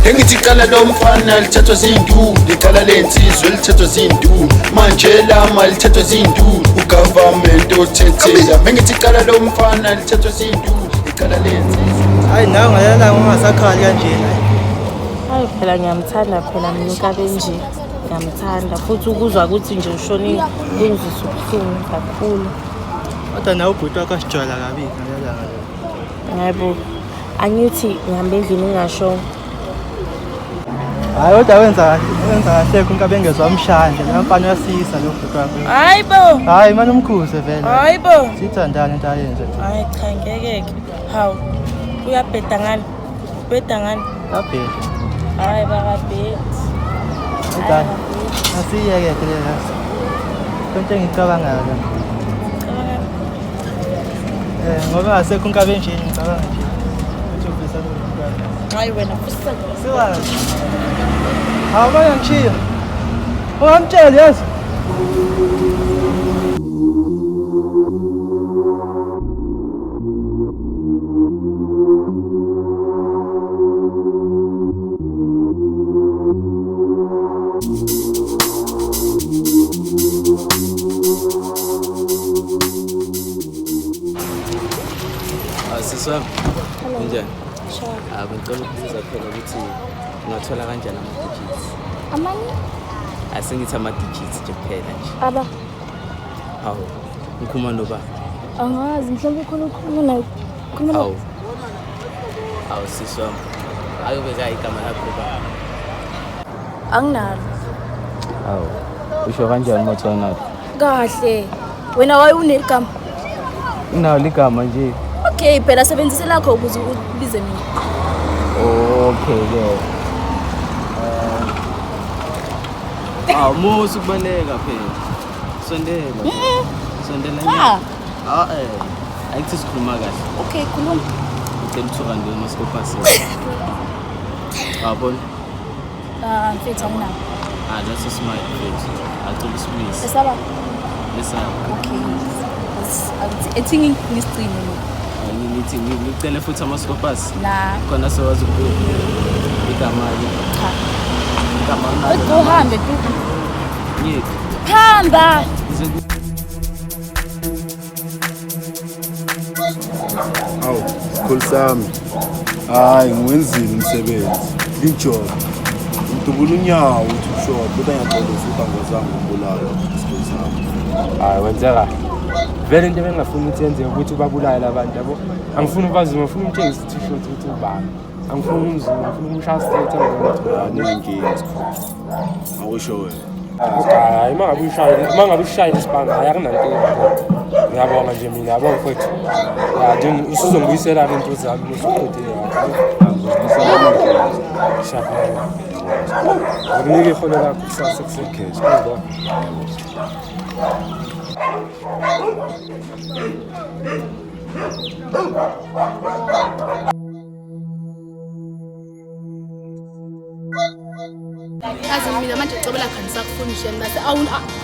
engithi qala lo mfana lithethwa zindulu iqala lensizwe lithethwa zindulu manje lama lithethwa zindulu ugovernment othethela engithi qala lo mfana lithethwa zindulu iqala lensizwe hayi nawe ngayala ungasakhali kanjena hayi phela ngiyamthanda phela mina uNkabini ngiyamthanda futhi ukuzwa ukuthi nje ushonile kungizisa ubuhlungu kakhulu kodwa nawe ubhuti wakho asijwayela kabi ngayala yebo angithi ngihambe endlini ngingashongo hayi kodwa wenza kahle uNkabini ngezwa umshanje namfana uyasisa lo bhuti wakho hayibo hayi manje umkhuze vele hayibo sithandane into ayenze hayi cha ngeke hawu uyabheda ngani ubheda ngani kabheda hayi bakabheda kodwa asiyeke phela konke engicabangayo ngoba asekho uNkabini nje ngicabanga nje ukuthi ufisa lo hayi wena ufisa siwazi awubona ngishiya ungamtshela yazi Asiswa njani? Ngicela ukubuza phela ukuthi ungathola kanjani ama-digits? Amani? Asengithi ama-digits nje kuphela nje. Aba. Hawu, ngikhuluma noba? Angazi mhlawumbe khona ukhuluma naye. Hawu. Hawu sisi wami. Ayobeka igama lakho ba? Anginalo. Hawu. Usho kanjani mathona? Kahle. Wena waye unegama? Unawo ligama nje. Okay, phela sebenzise lakho ukuze ubize mina. Okay ke. Musu kubaleka phela. Sondela. Sondela nya. Ayithi sikhuluma kahle. Okay, khuluma. Ngicela nje masikopasi. Abona? Mfethu angina. That's a smile mfethu. Acela isibisi. Esaba? Esaba. Okay. Ethi ngisicine mina. Ngithi ngicela futhi amasikopasi. La. Khona sewazi ukuthi igama Cha. igama uhambe tu. Yeki. Hamba. Awu sikhulu sami hayi ngwenzile umsebenzi ijob ngidubula unyawo uthi ushort kodwa ngiyaqola ukuthi angozange ubulala sikhulu sami hayi wenzeka vele into engafuni ukuthi yenze ukuthi ubabulale labantu yabo angifuni ubazi ngifuna umtshengisa i-t-shirt ukuthi ubani angifuni umzulu ngifuna umshaya straight nenkinga akusho wena hayi mangabe ushayile isibanga hayi akunankinga ngiyabonga nje mina yabo mfethu ya nje usuzongibuyisela into zami usuqedile shapha nginike khona la kusasa kusekheje kodwa Azi mina manje ngicobela khani sakufundishe ngase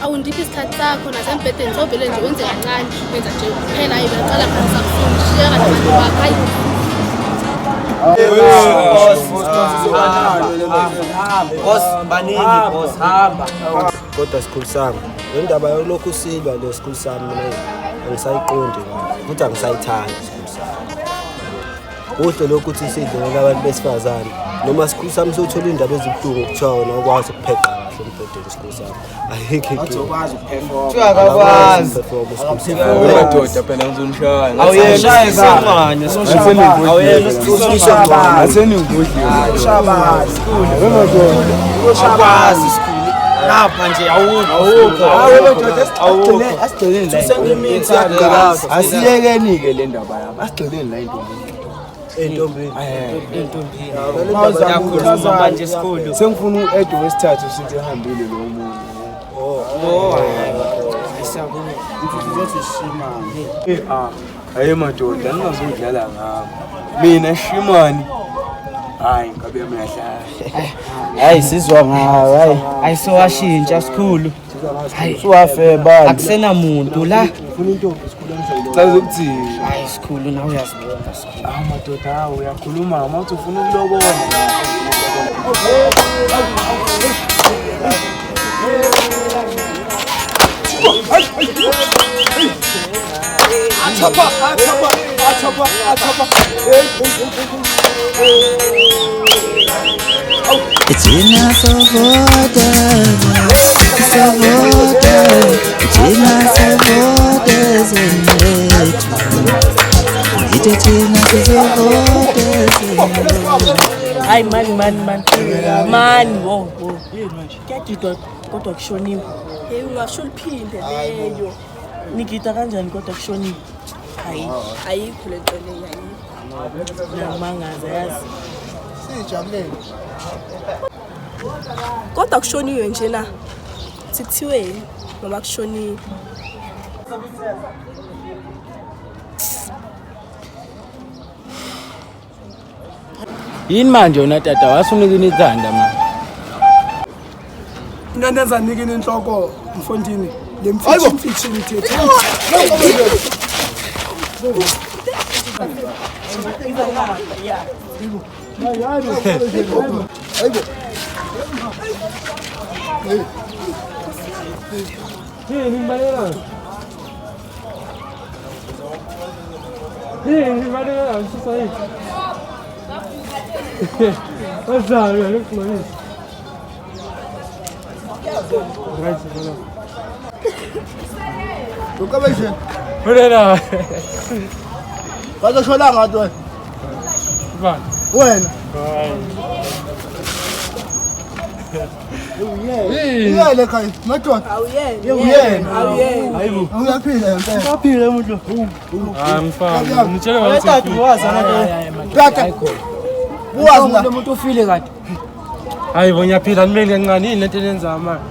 awundiphi isikhathi sakho nasembhedeni sobhele nje wenze kancane wenza nje kuphela ayi baqala khani sakufundishe kanti abantu bakhayi boss baningi boss hamba kodwa sikhulu sami indaba yolokhu usilwa le sikhulu sami mina angisayiqondi futhi angisayithandi sikhulu sami kuhle lokhu uthi sidlele abantu besifazane noma sikhulu sami sothola indaba ezibuhlungu kuthiwa wena ukwazi ukupheqa kahle empedeni sikhulu sami ayikho awuzokwazi ukuphefoma uyakwazi madoda phela ngizonishaya awuyeshaya izingane awuyena ushabazi ukwazi sikhulu lapha nje awukho asiyekeni ke le ndaba yami asigcineni la entombini yakhuluma manje esikhulu sengifuna u-Ed wesithathu sithi ehambile lo muntu hayi madoda ningazodlala ngami mina shimani hayi ngabe mina hayi sizwa ngawe hayi ayisowashintsha sikhulu hayi suwafeba akusena muntu la ufuna intombi sikhulu chaza ukuthi hayi sikhulu nawe uyazibona sikhulu madoda uyakhuluma mawuthi ufuna ukulobola Hayi mani wo kuyagidwa kodwa kushoniwe. Hey ungasho liphinde leyo. Nigida kanjani kodwa kushoniwe? Hayi Ayikho le nto leyo ayikho. namangaza yazi. Sijabulele. Kodwa kushoniwe nje na. Sikuthiweni noma kushoniwe. Yini manje wena tata wasunika inithanda manje? Into endenza nikini inhloko mfondini le mfitshi nithethe. Ukabeshe. Wena. Bazoshola ngathi Ba. wena. Uyele kai, madoda. Awuyena. Hayibo. Uyaphila empela. Uyaphila umuntu. Mfana, ngitshela ngathi Tata. Buwazi Lo muntu ufile kade. hayi bona ngiyaphila nimele kancane yini lento enenza manje.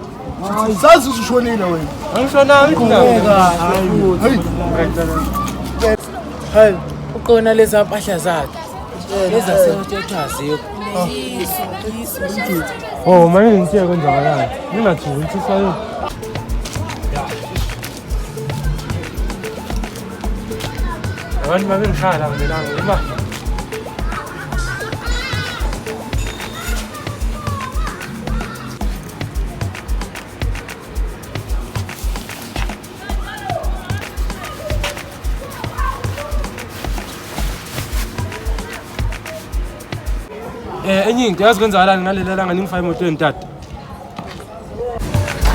sazi ushonile wena. Angishonanga indaba. Hayi, uqona leza mpahla zakhe. Leza sewutethaziyo. Oh, manje ngithiya kanjani? Ningathuki ntsisa yini? Abantu babengikhala ngelanga ima. Enye into yazi kwenzakalani ngalelela langa ningifaka emotweni tata.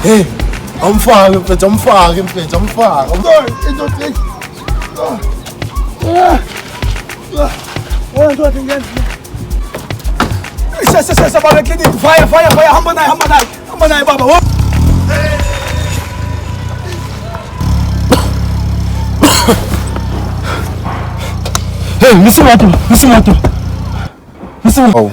Hey, amfake mfethu, amfake mfethu, amfake. Into ndothi ngenza. Sesa baba clinic, fire, hamba naye baba. Hey, misi moto. Awu.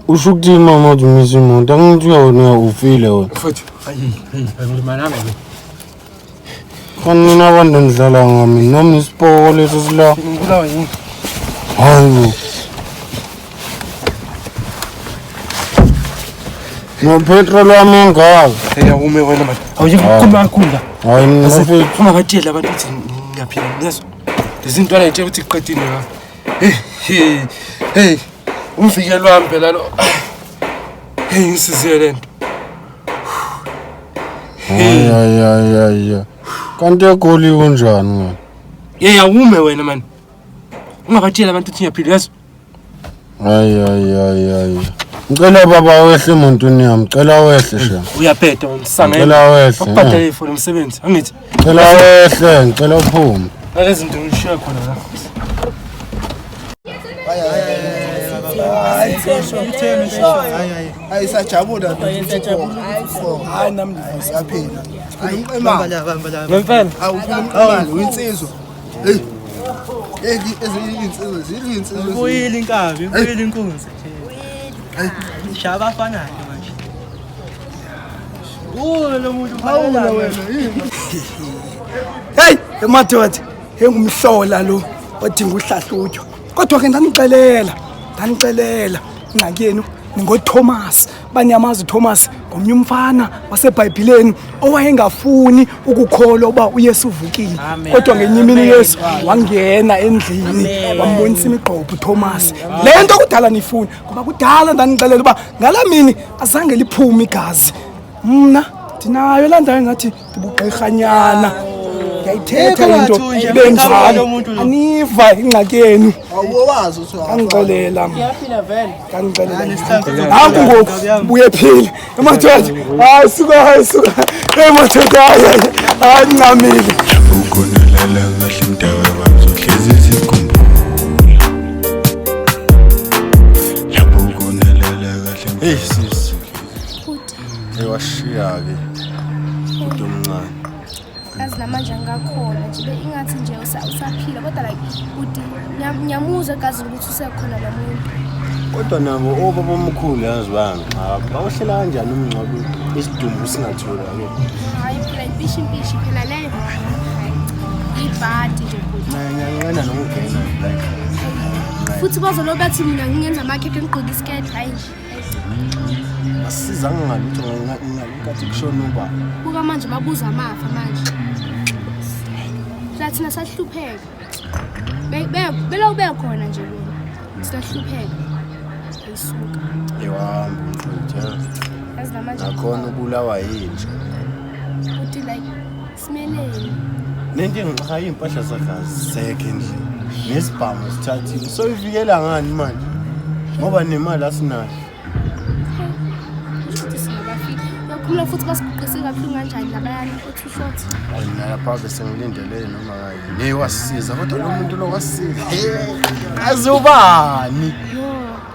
Usho ukuthini mama uthi umisa imoto? Angithi uyona ufile wena. Mfethu, hayi, ngilimalanga ke. Kanina abantu nidlala ngami noma isipoko leso sila. Ngibulawa yini? Hayi. No petrol wami engaka. Hey, awume wena manje. Awuyikhuluma kakhulu. Hayi mina mfethu. Ungabatshela abantu ukuthi ngiyaphila ngiyezwa. Lezi zinto la nje ukuthi iqedile la. Hey. Umvikelo wami phela lo. Hey, ngisize lento. Hayi. Kanti egoli kunjani ngani? Hey, awume wena man. Ungabatshela abantu ukuthi ngiyaphila yezwa. Hayi. Ngicela baba wehle emontweni yami, ngicela wehle sha. Uyaphetha umsanga. Ngicela wehle. Akubhadala ifoni umsebenzi. Angithi. Ngicela wehle, ngicela uphume. Lezi zinto ngishiya khona la. Hayi sajabula nje. Hayi nami ngiyaphila. Hayi imali. Ngempela. Awuphila imali, uyinsizwa. Hey. Ezinsizwa zilinsizwa. Uyile inkabi, uyile inkunzi. Shaba afanayo manje. Lo muntu Hawula wena yini? Hey, emadoda, engumhlola lo odinga uhlahlutyo. Kodwa ke ndanixelela. ingxaki yenu ningoThomas banyamaza uThomas ngomnye umfana waseBhayibhelini owayengafuni ukukholwa uba uYesu uvukile kodwa ngenye imini Yesu wangena endlini wambonisa imigqopho uThomas lento kudala nifuna ngoba kudala ndanixelela uba ngalamini azange liphume igazi mna ndinayo la ndayo ngathi ndibugqirhanyana ngiyayithetha into ibenjalo aniva ingxaki yenu awuwazi uthi angixelela Ngiyaphila vele. nanku ngoku buye phile emadoda hayi suka emadoda hayi ncamile ukonelala kahle mdaba bazohlezi zikhumbula lapho ukonelala kahle sis ewashiya-ke umuntu omncane kazi namanje angakhona nje ingathi nje usaphila kodwa like uthi ngiyamuzwa kazi ukuthi usekhona lo muntu kodwa nabo obaba omkhulu yazi bami bawuhlela kanjani umngcwabo isidumbu singathola-ke hayi phela impishi phela leyo ibhadi nje ngiyancena nokungena futhi bazolo bathi mina ngingenza amakhekhe ngigqoke isiketi hayi asiza ngalutho ngathi kushona uba buka manje babuza amafa manje lathina sahlupheka belo bekhona nje bona sahlupheka ayisuka ewahamba umfowethu yazi namanje nakhona ubulawa yinje uthi like simeleni nento engichaye impahla zakhe azizekho endlini nesibhamu sithathile soyivikela ngani manje ngoba nemali asinayo yakhuluma futhi basiguqise kakhulu kanjani labayani othi short lapha bese ngilindelele noma kayi newasisiza kodwa lo muntu lo wasisiza azubani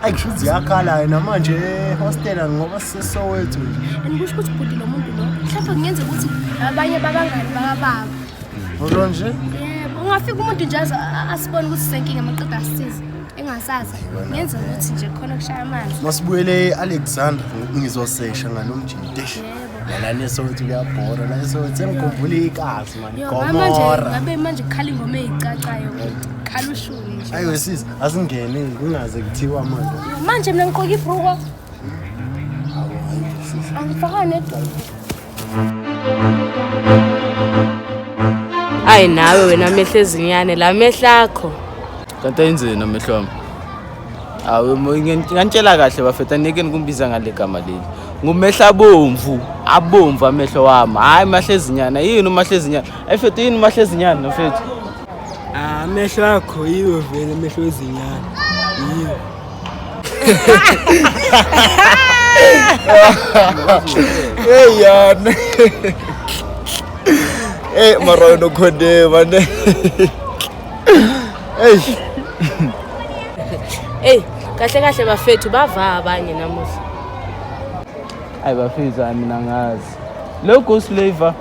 ayishuthi yakhala namanje hostela ngoba sesowethu angisho ukuthi bhuti lo muntu lo mhlawumbe kungenza ukuthi abanye babangani bakababa Olo nje? Yebo, ungafika umuntu nje asibone ukuthi senkinga maqeda asisize. Engasazi. Ngenza ukuthi nje khona kushaya amanzi. Masibuyele Alexander ngizosesha ngalomjide. Yala nesothi kuyabhora la esothi engikhumbula ikazi manje. Gomora. Manje khala ingoma ezicacayo. Khala ushuni nje. Ayo sisi asingene kungaze kuthiwa manje. Manje mina ngigqoka ibruko. Angifaka nedolo. Hayi nawe wena amehlo ezinyane la mehlo akho. Kanti ayenzeni amehlo wami? Awu ngantshela kahle bafethu anike nikumbiza ngale gama leli. Ngumehla abomvu amehlo wami. Hayi mahlo ezinyane. Yini umahlo ezinyane? Ayifethu yini umahlo ezinyane nofethu? Amehlo akho yiwo vele amehlo ezinyane. Yiwo. Hey yana. Mara no khode bane. Kahle bafethu bava abanye namuhla. Hayi bafethu mina ngazi. Lo ghost flavor.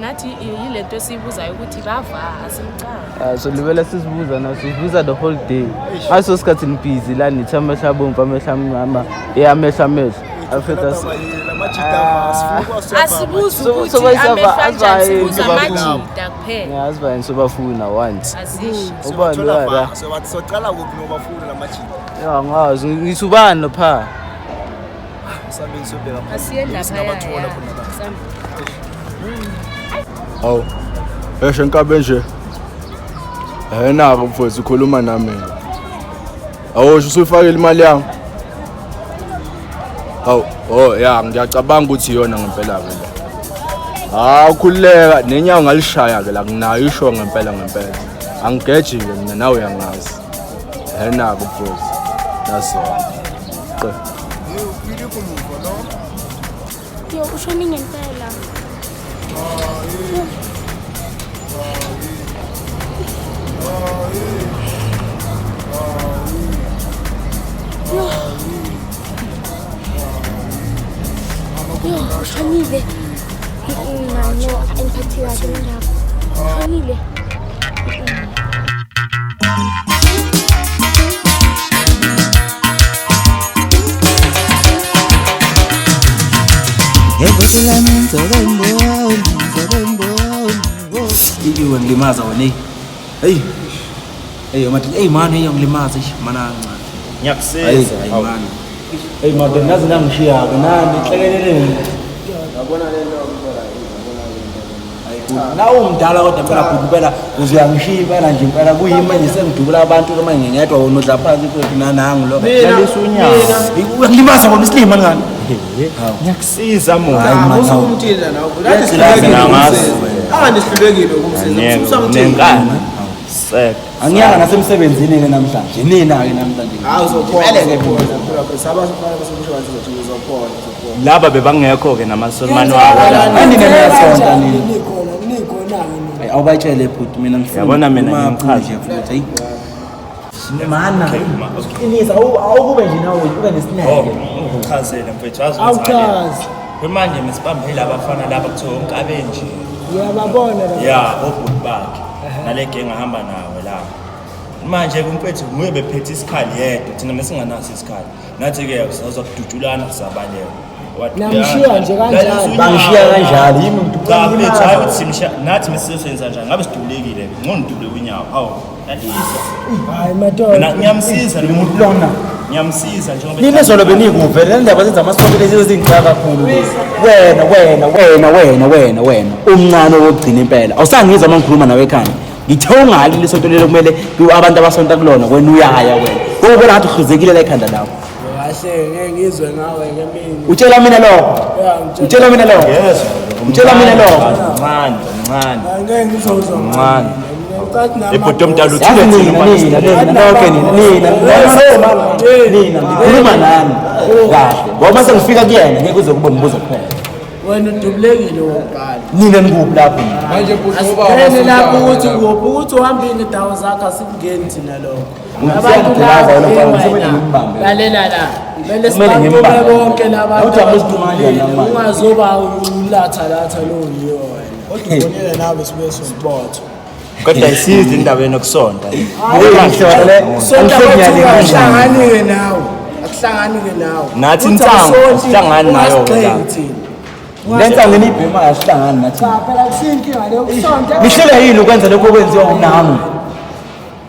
Nathi yilento esibuzayo ukuthi bava asimcanga. So libela sisibuza na sibuza the whole day. Ngaso sikhathi busy la nithi amehla abomvu amehla amnyama amehla. Afethu asibuza ukuthi amehla njani sibuza amajida kuphela. Ngiyazibani sobafuna once. Ubani la? Soqala kuphi nobafuna lamajida? Ya ngazi ngithi ubani lapha? Usambe sobheka phakathi. Asiye lapha. Hawu. Eshe nkabe nje. Nako mfowethu ukhuluma nami. Awusho usufakile imali yami. Hawu, ya ngiyacabanga ukuthi iyona ngempela vele. Ukhuleka nenyawo ngalishaya ke la nginayo isho ngempela. Angigeji ke mina nawe uyangazi. Nako mfowethu. Naso. Uphile kumuva no? Yo ushoni ngempela. Yo, ushonile. No, empathy kahle ndaba. Ushonile. Iwe ngilimaza wena hey manje hey man hey ngilimaza mana Ngiyakusiza. Hey madam nazi nangishiya-ke nani hlekeleleni. Yabona le nto Nawe umdala kodwa phela bhuti phela uziyangishiya impela nje impela kuyimi manje sengidubula abantu kama ngingedwa wona udla phansi futhi nanangu lo. Lalisa unyawo. Uyangimaza ngona isilima ngani? Ngiyakusiza mona. hayi usumthila nawe. Nathi sihlulekile ukumsiza. Nenkani. Sek. Angiyanga nasemsebenzini ke namhlanje. Nina ke namhlanje. Hayi uzophola phela sabasifana basemshwalense zothi uzophola. Laba bebangekho ke namasolomani wabo. Andingenasonta nini. Awubatshele bhuti mina ngifuna. Yabona mina ngimchaze futhi hayi. Mana. Uqinisa awukube nje nawe ube nesineke. Uchazele mfethu Awuchazi. Manje mesibambe laba bafana laba kuthiwa uNkabeni. Uyababona la. Ya, obhuti bakhe. Nale genge ahamba nawe la. Manje kumfethu nguye bephethe isikhali yedwa thina mesinganaso isikhali. Nathi ke sizokudutshulana kusabaleka. Namshiya nje kanjalo. Bangishiya kanjalo yimi Cha mfethu hayi ukuthi simshiya nathi mesisenza kanjani ngabe sidubulekile ngondubule unyawo. Hawu. Yalisa. Hayi madoda. Mina ngiyamsiza umuntu lona. Ngiyamsiza njengoba Nini zolo benikuve le ndaba zenza amasonto lezi ezingicaka kakhulu. Wena umncane wokugcina impela. Awusangizwa mangikhuluma nawe ekhaya. Ngithe ungali lesonto lelo kumele abantu abasonta kulona wena uyaya wena. Ukubona ngathi ukhuzekile la ekhanda lakho. Kahle ngeke ngizwe ngawe ke mina. Utshela mina lo. Utshela mina lo. Yes. Utshela mina lo. Mncane. Ngeke ngizozwa. Mncane. Ngicathi nama. Ebhuti omdala uthi nina ngikhuluma nani kahle ngoba sengifika kuyena ngeke uze kube umbuzo kuphela Wena udubulekile wokuqala. nina ngikuphi lapho Manje bhuti Asibhekene lapho ukuthi kuphi ukuthi uhambile indawo zakho asikungeni thina lokho. Abantu laba lalela la. Mele sibaqume bonke labantu. Ungazoba ulatha lo yiyo wena. Kodwa ubonile nawe sibe sombotho. kodwa isizi indaba yokusonta. Akuhlanganike nawe. Akuhlanganike nawe. Nathi intsango sihlangani nayo la. Lentsango enibhema asihlangani nathi Cha phela kusinkinga leyo kusonto. Nihlela yini ukwenza lokho okwenziwa unami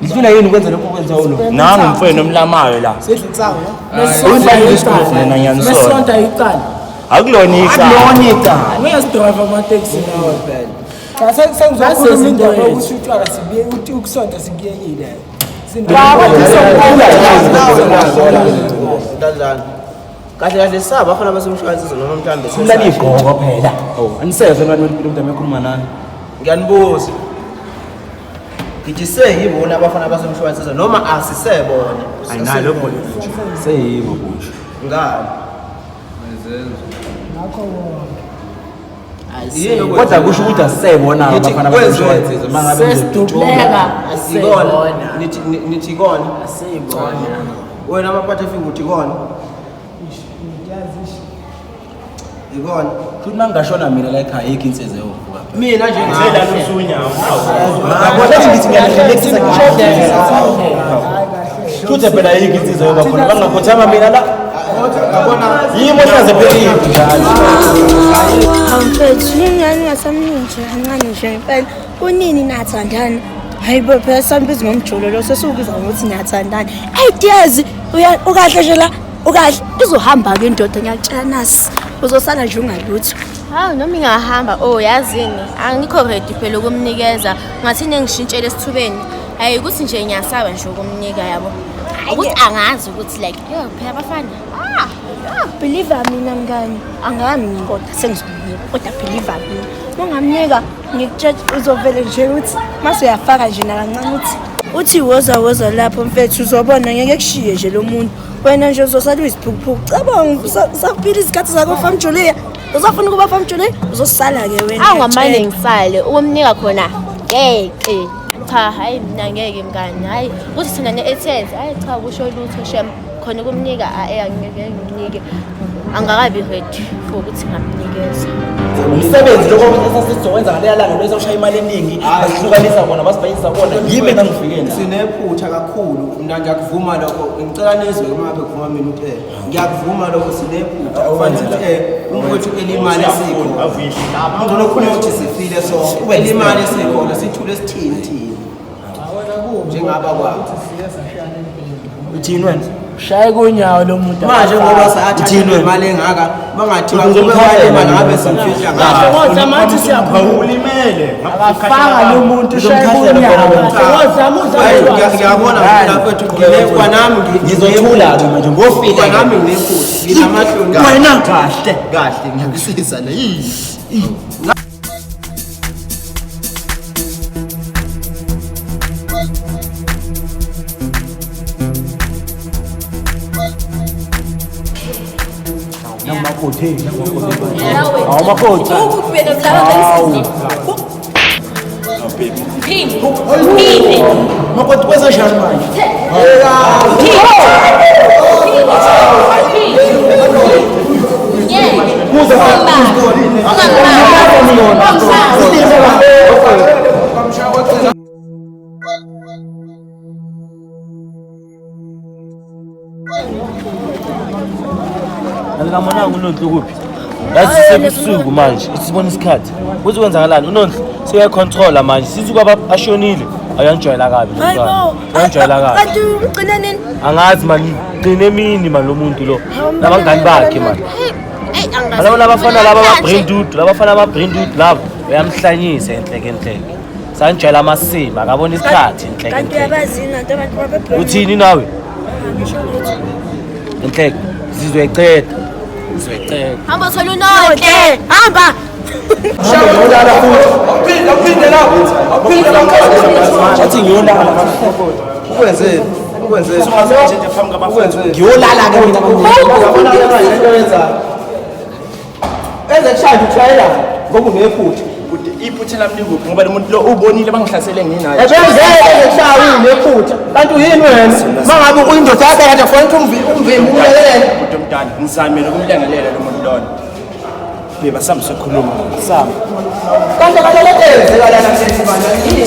Nihlela yini ukwenza lokho okwenziwa ulo Nami mfweni omlamayo la. Sidla intsango. Mina ngiyanisona. Mesonta iqala. Akulona icala. akulona icala Uyasidrayiva ama-taxi nawe phela. Cha sengizokhuluma indaba yokuthi utshwala sibiye ukuthi ukusonta sikuyekile. kahle saba abafana basemshwalense noma mhlambe Umlanigoko phela aniseze ngani umuntu amekhuluma nani ngiyanibuza ngithi seyibona abafana basemshwalense noma asisebona Ayinalo bona. seyibo busho ngani kodwa kusho ukuthi asisebona abafana basemshwalense mangabe Sesidubuleka Ikona nithi ikona asiyibona wena amaphathe efika uthi ikona ikona futhi mangashona mina la ekhaya yikho inseze yovuka mina nje Ngicela lusunyawo. ngiyabona ngithi ngiyalekisa futhi phela yikho inseze yovuka khona bangakhothama mina la yimo hlaze phela Mfethu ningani ngasamninje kancane nje impela unini nathandana hayi bo phela sambiza ngomjolo lo sesiubiza ngokuthi niyathandana ideas ukahle nje la ukahle izohamba ke indoda ngiyakutshela nasi uzosala nje ungalutho hawu noma ingahamba yazini angikho ready phela ukumnikeza ngathini ngishintshele esithubeni hayi ukuthi nje ngiyasaba nje ukumnika yabo ukuthi angazi ukuthi like phela abafana believe mina mngani angami kodwa sengizomnika kodwa believe mina mongamnika ngikutshela uzovele nje ukuthi mase uyafaka nje nakancane uthi woza lapho mfethu uzobona ngeke kushiye nje lo muntu wena nje uzosala uyisiphukuphuku cabanga sakuphila izikhathi zakho fam Julia uzofuna ukuba fam Julia uzosala ke wena angamane ngisale ukumnika khona ngeke cha hayi mina ngeke mngani hayi ukuthi thina ne-ATS hayi cha kusho lutho shem khona ukumnika angeke ngimnike angakabi ready for ukuthi ngamnikeza umsebenzi lokho esasizowenza ngaleya langa bese ushaya imali eningi basihlukanisa bona basibhayisa bona yimi engangifikeni sinephutha kakhulu mina ngiyakuvuma lokho ngicela nizwe uma ngabe kuvuma mina uthi ngiyakuvuma lokho sinephutha kufanele umfowethu elimali esikho ngcono khona ukuthi sifile so elimali esikho lesithule esithini njengaba kwakho uthini wena Shaye konyawo lo muntu. Manje ngoba sayathatha imali engaka bangathi bakube imali ngabe simfihla ngayo. Kodwa manje siyakhuluma ulimele. Akafanga lo muntu shaye konyawo. Kodwa muza ngiyabona mina mfethu ngilekwa nami ngizothula ke manje ngofika nami nginefuthi nginamahloni. Wena kahle ngiyakisiza la yini. Makoti. Hawu makoti. Phinde. Makoti kwenza njani manje? Alikamonanga uNondlo kuphi? Yazi sebusuku manje, isibona isikhathi. Uthi kwenzakalani uNondlo? Siyacontrola manje. Sithi ashonile. Ayanjwayela kabi lo. Ayanjwayela kabi. Kanti uqina nini? Angazi mani, qine emini mani lo muntu lo. Nabangani bakhe mani. Laba bafana laba ama-brain dude labo bayamhlanyisa enhleke. Sanjwayela amasima, akabona isikhathi enhleke. Kanti uyabazina abantu babe. Uthini nawe? Enhleke. Sizoyiceda. Hamba thola uNondle. Hamba. Ngiyolala futhi. Uphinde lapho. Athi ngiyolala. Ukwenzeni? Ngiyolala ke mina ngiyabona into yenza. Enza kushaya uthayela ngoba unephutha. Iphutha lami likuphi ngoba lo muntu lo ubonile bangihlasele nginayo. Ebenzele kushaya unephutha. Kanti uyini wena? Mangabe uyindoda yakhe kade kufanele umvimbi ulekelele. Umuntu omdala ngizamile ukumlengelela lo muntu lona. Beba sambe sokhuluma. Sami. Kanti kalele enze kalala msethi manje.